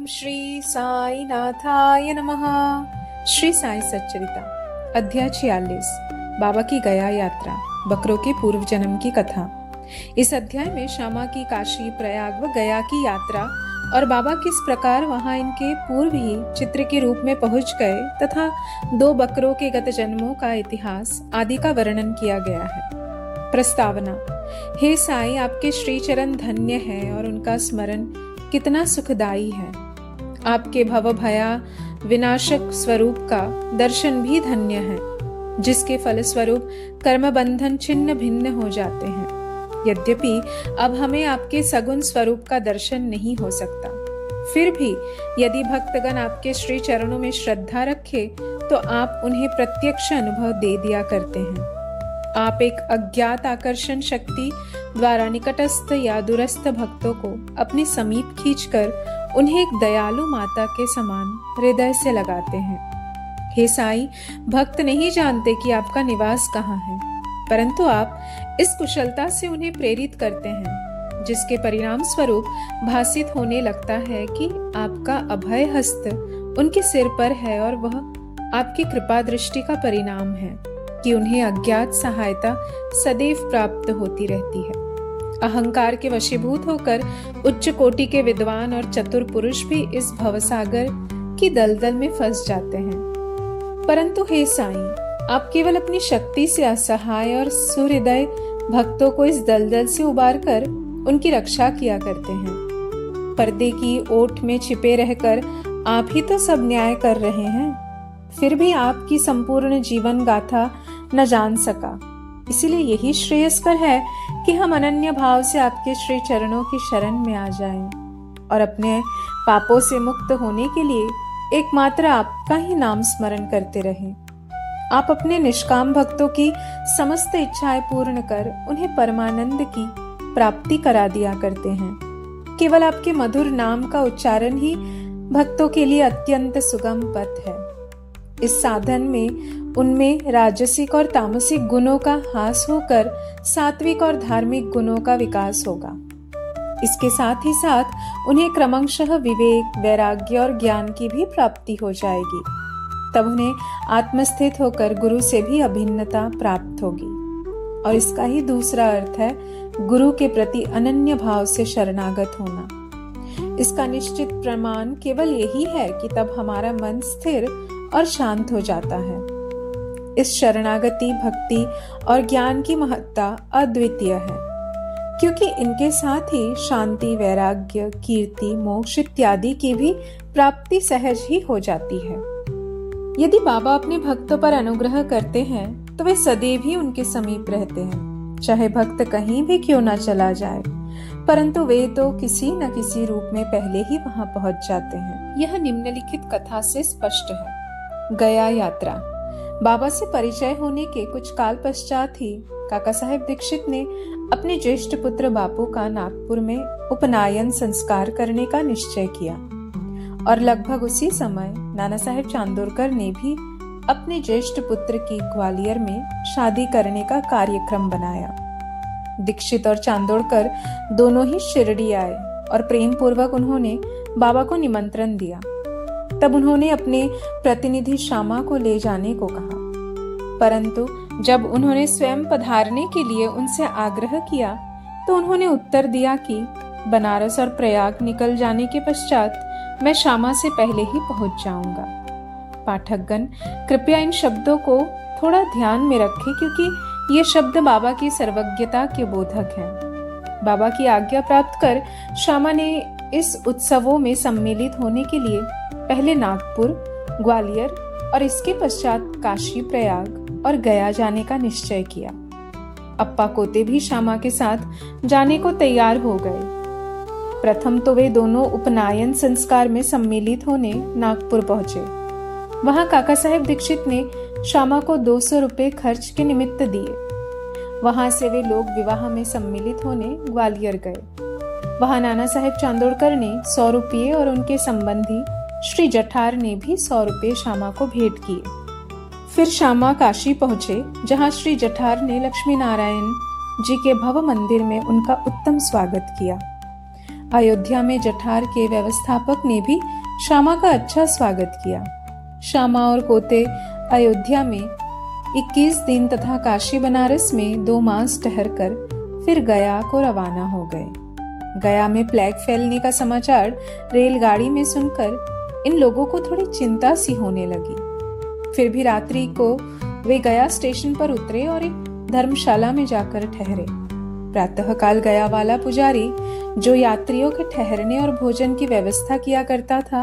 श्री साई नाथाय नमः। श्री साई सच्चरिता अध्याय 46 बाबा की गया यात्रा, बकरों के पूर्व जन्म की कथा। इस अध्याय में श्यामा की काशी, प्रयाग व गया की यात्रा और बाबा किस प्रकार वहां इनके पूर्व ही चित्र के रूप में पहुंच गए तथा 2 बकरों के गत जन्मों का इतिहास आदि का वर्णन किया गया है। प्रस्तावना। हे साई, आपके श्री चरण धन्य है और उनका स्मरण कितना सुखदायी है। आपके भव भया विनाशक स्वरूप का दर्शन भी धन्य है, जिसके फल स्वरूप कर्म बंधन छिन्न भिन्न हो जाते हैं। यद्यपि अब हमें आपके सगुण स्वरूप का दर्शन नहीं हो सकता, फिर भी यदि भक्तगण आपके श्री चरणों में श्रद्धा रखे तो आप उन्हें प्रत्यक्ष अनुभव दे दिया करते हैं। आप एक अज्ञात आकर्षण शक्ति द्वारा निकटस्थ या दूरस्थ भक्तों को अपने समीप खींचकर उन्हें एक दयालु माता के समान हृदय से लगाते हैं। हे साई, भक्त नहीं जानते कि आपका निवास कहाँ है, परंतु आप इस कुशलता से उन्हें प्रेरित करते हैं, जिसके परिणाम स्वरूप भासित होने लगता है कि आपका अभय हस्त उनके सिर पर है और वह आपकी कृपा दृष्टि का परिणाम है कि उन्हें अज्ञात सहायता सदैव प्राप्त होती रहती है। अहंकार के वशीभूत होकर उच्च कोटि के विद्वान और चतुर पुरुष भी इस भवसागर की दलदल में फंस जाते हैं, परंतु हे साईं, आप केवल अपनी शक्ति से असहाय और सुहृदय भक्तों को इस दलदल से उबारकर उनकी रक्षा किया करते हैं। पर्दे की ओट में छिपे रहकर आप ही तो सब न्याय कर रहे हैं, फिर भी आपकी संपूर्ण जीवन गाथा न जान सका। इसीलिए यही श्रेयस्कर है कि हम अनन्य भाव से आपके श्री चरणों की शरण में आ जाएं और अपने पापों से मुक्त होने के लिए एकमात्र आपका ही नाम स्मरण करते रहें। आप अपने निष्काम भक्तों की समस्त इच्छाएं पूर्ण कर उन्हें परमानंद की प्राप्ति करा दिया करते हैं। केवल आपके मधुर नाम का उच्चारण ही भक्तों के लिए अत्यंत सुगम पथ है। इस साधन में उनमें राजसिक और तामसिक गुणों का ह्रास होकर सात्विक और धार्मिक गुणों का विकास होगा। इसके साथ ही साथ उन्हें क्रमशः विवेक, वैराग्य और ज्ञान की भी प्राप्ति हो जाएगी। तब उन्हें आत्मस्थित होकर गुरु से भी अभिन्नता प्राप्त होगी, और इसका ही दूसरा अर्थ है गुरु के प्रति अनन्य भाव से शरणागत होना। इसका निश्चित प्रमाण केवल यही है कि तब हमारा मन स्थिर और शांत हो जाता है। इस शरणागति, भक्ति और ज्ञान की महत्ता अद्वितीय है, क्योंकि इनके साथ ही शांति, वैराग्य, कीर्ति, मोक्ष इत्यादि की भी प्राप्ति सहज ही हो जाती है। यदि बाबा अपने भक्तों पर अनुग्रह करते हैं तो वे सदैव ही उनके समीप रहते हैं, चाहे भक्त कहीं भी क्यों न चला जाए, परंतु वे तो किसी न किसी रूप में पहले ही वहां पहुंच जाते हैं। यह निम्नलिखित कथा से स्पष्ट है। गया यात्रा। बाबा से परिचय होने के कुछ काल पश्चात ही काका साहेब दीक्षित ने अपने ज्येष्ठ पुत्र बापू का नागपुर में उपनयन संस्कार करने का निश्चय किया, और लगभग उसी समय नाना साहेब चांदोरकर ने भी अपने ज्येष्ठ पुत्र की ग्वालियर में शादी करने का कार्यक्रम बनाया। दीक्षित और चांदोरकर दोनों ही शिरडी आए और प्रेम पूर्वक उन्होंने बाबा को निमंत्रण दिया। तब उन्होंने अपने प्रतिनिधि श्यामा को ले जाने को कहा, परंतु जब उन्होंने स्वयं पधारने के लिए उनसे आग्रह किया तो उन्होंने उत्तर दिया कि बनारस और प्रयाग निकल जाने के पश्चात मैं श्यामा से पहले ही पहुंच जाऊंगा। पाठकगण, कृपया इन शब्दों को थोड़ा ध्यान में रखें, क्योंकि ये शब्द बाबा की सर्वज्ञता के बोधक हैं। बाबा की आज्ञा प्राप्त कर श्यामा ने इस उत्सवों में सम्मिलित होने के लिए पहले नागपुर, ग्वालियर और इसके पश्चात काशी, प्रयाग और गया जाने का निश्चय किया। अप्पा कोते भी श्यामा के साथ जाने को तैयार हो गए। प्रथम तो वे दोनों उपनयन संस्कार में सम्मिलित होने नागपुर पहुंचे। वहां काका साहेब दीक्षित ने श्यामा को 200 रुपए खर्च के निमित्त दिए। वहां से वे लोग विवाह में सम्मिलित होने ग्वालियर गए। वहां नाना साहेब चांदोरकर ने 100 रुपये और उनके संबंधी श्री जठार ने भी 100 रुपये श्यामा को भेंट किए। फिर श्यामा काशी पहुंचे, जहां श्री जठार ने लक्ष्मी नारायण जी के भव मंदिर में उनका उत्तम स्वागत किया। अयोध्या में जठार के व्यवस्थापक ने भी श्यामा का अच्छा स्वागत किया। श्यामा और कोते अयोध्या में 21 दिन तथा काशी बनारस में 2 मास ठहरकर फिर गया को रवाना हो गए। गया में प्लेग फैलने का समाचार रेलगाड़ी में सुनकर इन लोगों को थोड़ी चिंता सी होने लगी। फिर भी रात्रि को वे गया स्टेशन पर उतरे और एक धर्मशाला में जाकर ठहरे। प्रातःकाल गया वाला पुजारी, जो यात्रियों के ठहरने और भोजन की व्यवस्था किया करता था,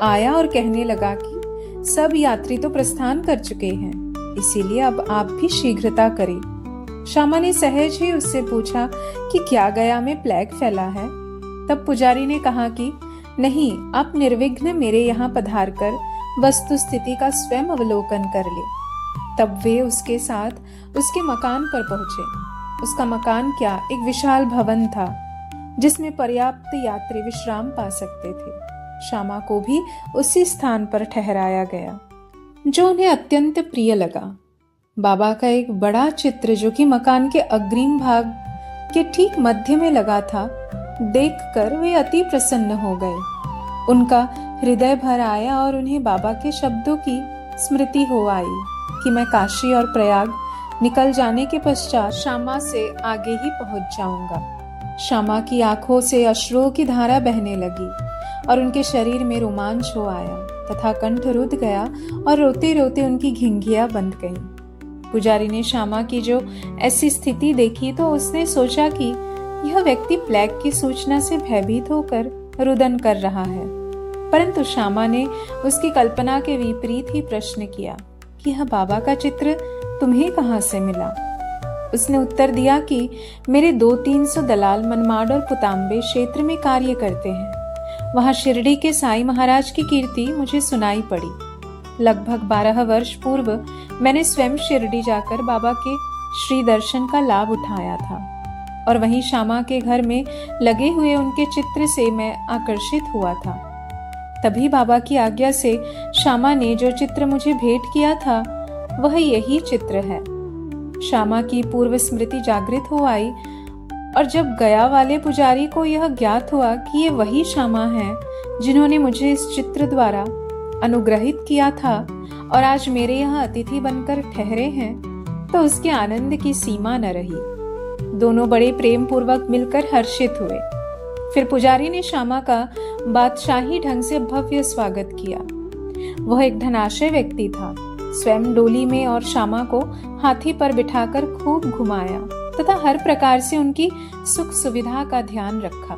आया और कहने लगा कि सब यात्री तो प्रस्थान कर चुके हैं, इसीलिए अब आप भी शीघ्रता करें। श्यामा ने सहज ही उससे पूछा कि क्या गया में प्लेग फैला है। तब पुजारी ने कहा कि नहीं, आप निर्विघ्न मेरे यहाँ पधार कर वस्तु स्थिति का स्वयं अवलोकन कर ले। तब वे उसके साथ उसके मकान पर पहुंचे। उसका मकान क्या, एक विशाल भवन था जिसमें पर्याप्त यात्री विश्राम पा सकते थे। श्यामा को भी उसी स्थान पर ठहराया गया, जो उन्हें अत्यंत प्रिय लगा। बाबा का एक बड़ा चित्र, जो कि मकान के अग्रिम भाग के ठीक मध्य में लगा था, देखकर वे अति प्रसन्न हो गए। उनका हृदय भर आया और उन्हें बाबा के शब्दों की स्मृति हो आई कि मैं काशी और प्रयाग निकल जाने के पश्चात श्यामा से आगे ही पहुंच जाऊंगा। श्यामा की आंखों से अश्रुओं की धारा बहने लगी और उनके शरीर में रोमांच हो आया तथा कंठ रुध गया और रोते रोते उनकी घिंघियां बंध गईं। पुजारी ने श्यामा की जो ऐसी स्थिति देखी तो उसने सोचा कि यह व्यक्ति प्लेग की सूचना से भयभीत होकर रुदन कर रहा है। परंतु श्यामा ने उसकी कल्पना के विपरीत ही प्रश्न किया कि यह बाबा का चित्र तुम्हें कहाँ से मिला। उसने उत्तर दिया कि मेरे 200-300 दलाल मनमाड और पुताम्बे क्षेत्र में कार्य करते हैं। वहां शिरडी के साईं महाराज की कीर्ति मुझे सुनाई पड़ी। लगभग 12 वर्ष पूर्व मैंने स्वयं शिरडी जाकर बाबा के श्री दर्शन का लाभ उठाया था और वहीं श्यामा के घर में लगे हुए उनके चित्र से मैं आकर्षित हुआ था। तभी बाबा की आज्ञा से श्यामा ने जो चित्र मुझे भेंट किया था, वह यही चित्र है। श्यामा की पूर्व स्मृति जागृत हो आई और जब गया वाले पुजारी को यह ज्ञात हुआ कि ये वही श्यामा है जिन्होंने मुझे इस चित्र द्वारा अनुग्रहित किया था और आज मेरे यहाँ अतिथि बनकर ठहरे हैं, तो उसके आनंद की सीमा न रही। दोनों बड़े प्रेम पूर्वक मिलकर हर्षित हुए। फिर पुजारी ने श्यामा का बादशाही ढंग से भव्य स्वागत किया। वह एक धनाढ्य व्यक्ति था। स्वयं डोली में और श्यामा को हाथी पर बिठाकर खूब घुमाया तथा हर प्रकार से उनकी सुख सुविधा का ध्यान रखा।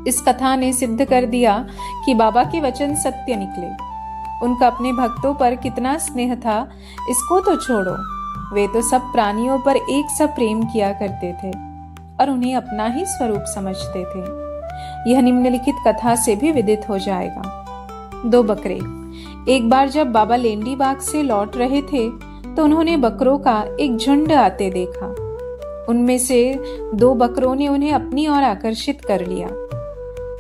इस कथा ने सिद्ध कर दिया कि बाबा के वचन सत्य निकले। उनका अपने भक्तों पर कितना स्नेह था, इसको तो छोड़ो, वे तो सब प्राणियों पर एक सा प्रेम किया करते थे और उन्हें अपना ही स्वरूप समझते थे। यह निम्नलिखित कथा से भी विदित हो जाएगा। 2 बकरे। एक बार जब बाबा लेंडी बाग से लौट रहे थे तो उन्होंने बकरों का एक झुंड आते देखा। उनमें से 2 बकरों ने उन्हें अपनी ओर आकर्षित कर लिया।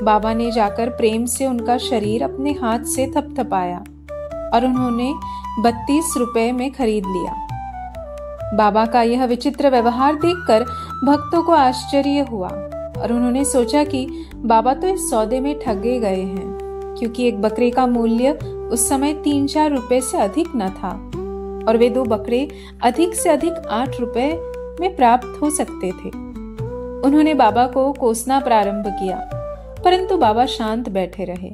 बाबा ने जाकर प्रेम से उनका शरीर अपने हाथ से थपथपाया और उन्होंने 32 रुपए में खरीद लिया। बाबा का यह विचित्र व्यवहार देखकर भक्तों को आश्चर्य हुआ और उन्होंने सोचा कि बाबा तो इस सौदे में ठगे गए हैं, क्योंकि एक बकरे का मूल्य उस समय 3-4 रुपए से अधिक न था और वे 2 बकरे अधिक से अधिक 8 रुपए में प्राप्त हो सकते थे। उन्होंने बाबा को कोसना प्रारंभ किया, परंतु बाबा शांत बैठे रहे।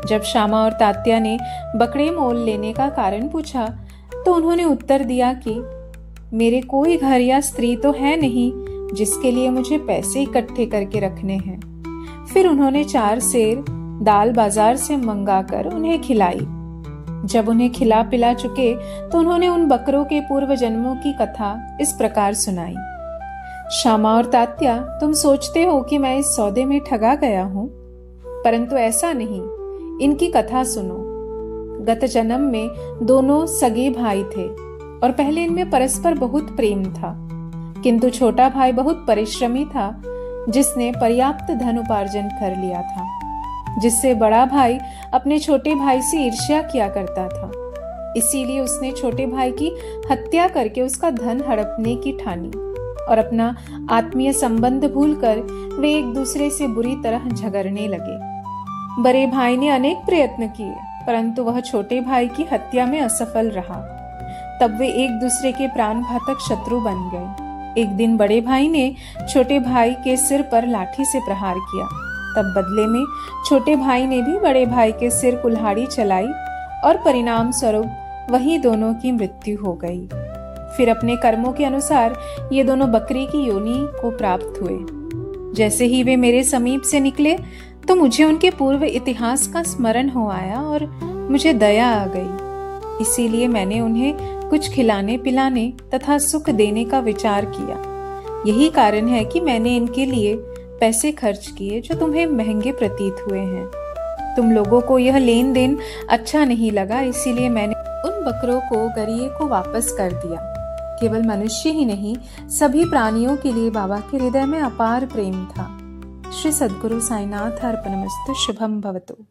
जब श्यामा और तात्या ने बकरे मोल लेने का कारण पूछा तो उन्होंने उत्तर दिया कि मेरे कोई घर या स्त्री तो है नहीं जिसके लिए मुझे पैसे इकट्ठे करके रखने हैं। फिर उन्होंने 4 सेर दाल बाजार से मंगाकर उन्हें खिलाई। जब उन्हें खिला पिला चुके तो उन्होंने उन बकरों के पूर्व जन्मों की कथा इस प्रकार सुनाई। श्यामा और तात्या, तुम सोचते हो कि मैं इस सौदे में ठगा गया हूं, परंतु ऐसा नहीं। इनकी कथा सुनो। गत जन्म में दोनों सगे भाई थे और पहले इनमें परस्पर बहुत प्रेम था, किंतु छोटा भाई बहुत परिश्रमी था, जिसने पर्याप्त धन उपार्जन कर लिया था, जिससे बड़ा भाई अपने छोटे भाई से ईर्ष्या किया करता था। इसीलिए उसने छोटे भाई की हत्या करके उसका धन हड़पने की ठानी और अपना आत्मीय संबंध भूलकर वे एक दूसरे से बुरी तरह झगड़ने लगे। बड़े भाई ने अनेक प्रयत्न किए, परंतु वह छोटे भाई की हत्या में असफल रहा। तब वे एक दूसरे के प्राणघातक शत्रु बन गए। एक दिन बड़े भाई ने छोटे भाई के सिर पर लाठी से प्रहार किया। तब बदले में छोटे भाई ने भी बड़े भाई के सिर कुल्हाड़ी चलाई और परिणाम स्वरूप वही दोनों की मृत्यु हो गई। फिर अपने कर्मों के अनुसार ये दोनों बकरी की योनि को प्राप्त हुए। जैसे ही वे मेरे समीप से निकले तो मुझे उनके पूर्व इतिहास का स्मरण हो आया और मुझे दया आ गई। इसीलिए मैंने उन्हें कुछ खिलाने पिलाने तथा सुख देने का विचार किया। यही कारण है कि मैंने इनके लिए पैसे खर्च किए जो तुम्हें महंगे प्रतीत हुए हैं। तुम लोगों को यह लेन देन अच्छा नहीं लगा, इसीलिए मैंने उन बकरों को गरिए को वापस कर दिया। केवल मनुष्य ही नहीं, सभी प्राणियों के लिए बाबा के हृदय में अपार प्रेम था। श्री सद्गुरु साईनाथ अर्पणमस्तु। शुभम भवतु।